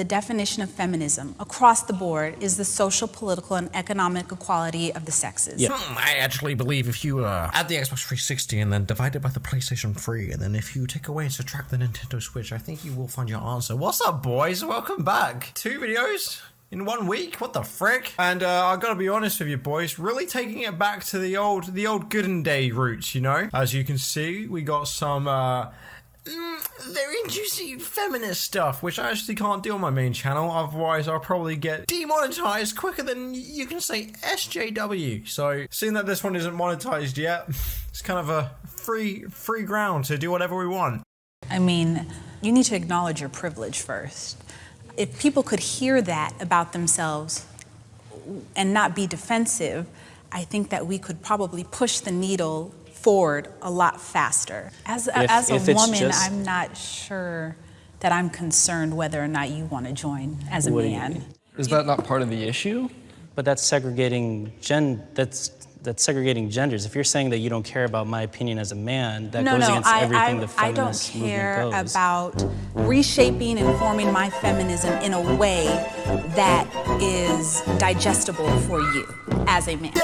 the definition of feminism across the board is the social, political, and economic equality of the sexes. Yeah. I actually believe if you add the Xbox 360 and then divide it by the PlayStation 3, and then if you take away and subtract the Nintendo Switch, I think you will find your answer. What's up, boys? Welcome back. 2 videos in 1 week? What the frick? And I gotta be honest with you, boys, really taking it back to the old gooden day roots, you know? As you can see, we got some very juicy feminist stuff, which I actually can't do on my main channel, otherwise I'll probably get demonetized quicker than you can say SJW. So, seeing that this one isn't monetized yet, it's kind of a free ground to do whatever we want. I mean, you need to acknowledge your privilege first. If people could hear that about themselves and not be defensive, I think that we could probably push the needle forward a lot faster. As a woman, I'm not sure that I'm concerned whether or not you want to join as a man. Is that not part of the issue? But that's segregating that's segregating genders. If you're saying that you don't care about my opinion as a man, that goes against everything the feminist movement goes. I don't care about reshaping and forming my feminism in a way that is digestible for you as a man.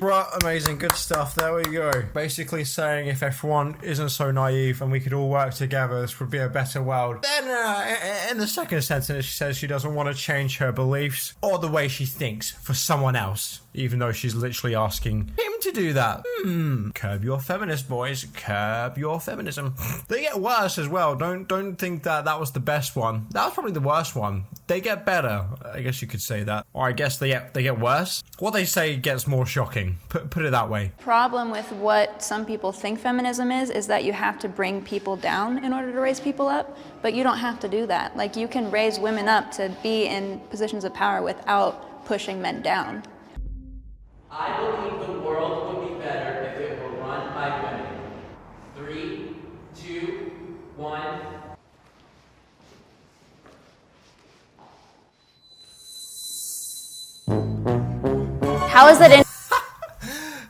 Right, amazing, good stuff. There we go. Basically saying if everyone isn't so naive and we could all work together, this would be a better world. Then in the second sentence, she says she doesn't want to change her beliefs or the way she thinks for someone else, even though she's literally asking him to do that. Curb your feminist, boys. Curb your feminism. They get worse as well. Don't think that was the best one. That was probably the worst one. They get better. I guess you could say that. Or I guess they get worse. What they say gets more shocking. Put it that way. Problem with what some people think feminism is that you have to bring people down in order to raise people up, but you don't have to do that. Like, you can raise women up to be in positions of power without pushing men down. I believe the world would be better if it were run by women. 3, 2, 1. How is that in?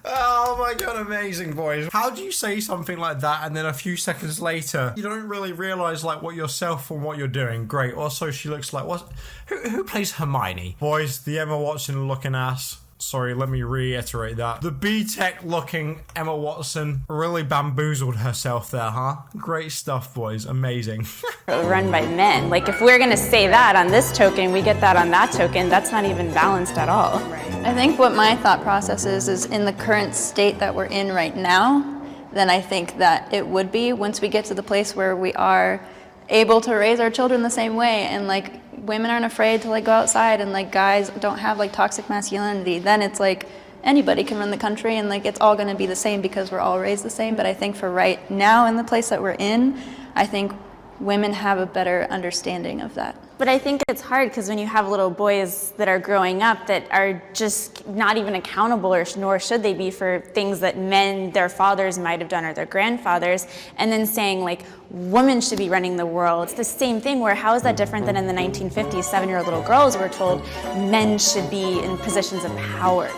Oh my god, amazing, boys. How do you say something like that and then a few seconds later you don't really realise like what yourself and what you're doing? Great. Also, she looks like what? Who plays Hermione? Boys, the Emma Watson looking ass. Sorry, let me reiterate that. The B-Tech looking Emma Watson really bamboozled herself there, huh? Great stuff, boys. Amazing. Run by men. Like, if we're gonna say that on this token, we get that on that token, that's not even balanced at all. I think what my thought process is in the current state that we're in right now, then I think that it would be once we get to the place where we are able to raise our children the same way, and like women aren't afraid to like go outside, and like guys don't have like toxic masculinity, then it's like anybody can run the country, and like it's all going to be the same because we're all raised the same. But I think for right now in the place that we're in, I think women have a better understanding of that. But I think it's hard because when you have little boys that are growing up that are just not even accountable, or nor should they be, for things that men, their fathers might have done, or their grandfathers, and then saying like women should be running the world. It's the same thing where how is that different than in the 1950s, 7-year-old little girls were told men should be in positions of power.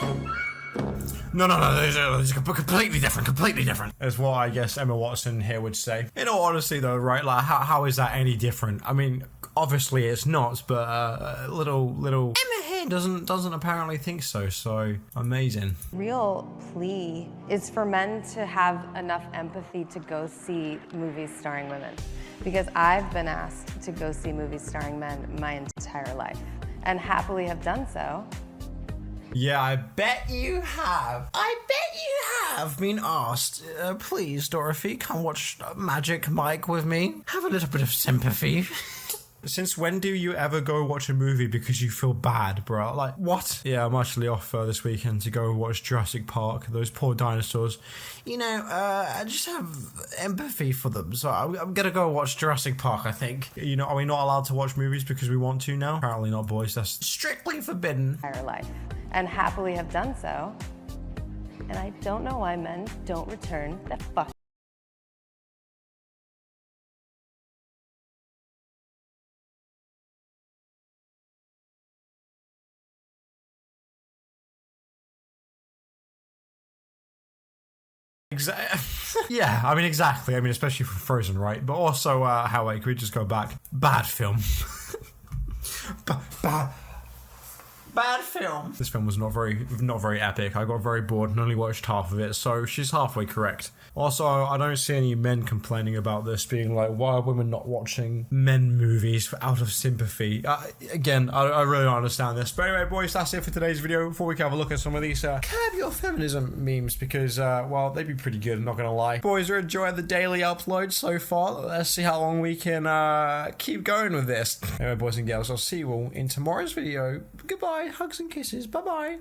No, it's completely different. Is what I guess Emma Watson here would say. In all honesty though, right, like how is that any different? I mean, obviously it's not, but little Emma here doesn't apparently think so, so amazing. Real plea is for men to have enough empathy to go see movies starring women. Because I've been asked to go see movies starring men my entire life, and happily have done so. Yeah, I bet you have. Been asked. Please, Dorothy, come watch Magic Mike with me. Have a little bit of sympathy. Since when do you ever go watch a movie because you feel bad, bro? Like, what? Yeah, I'm actually off this weekend to go watch Jurassic Park. Those poor dinosaurs. You know, I just have empathy for them, so I'm gonna go watch Jurassic Park, I think. You know, are we not allowed to watch movies because we want to now? Apparently not, boys. That's strictly forbidden. Entire life, and happily have done so. And I don't know why men don't return the fuck. Yeah, I mean, exactly. I mean, especially from Frozen, right? But also, how, can we just go back? Bad film. Bad film. This film was not very epic. I got very bored and only watched half of it, so she's halfway correct. Also, I don't see any men complaining about this, being like, why are women not watching men movies out of sympathy? Again, I really don't understand this. But anyway, boys, that's it for today's video. Before we can have a look at some of these curb your feminism memes, because, well, they'd be pretty good, I'm not gonna lie. Boys are enjoying the daily upload so far. Let's see how long we can keep going with this. Anyway, boys and girls, I'll see you all in tomorrow's video. Goodbye, hugs and kisses, bye-bye.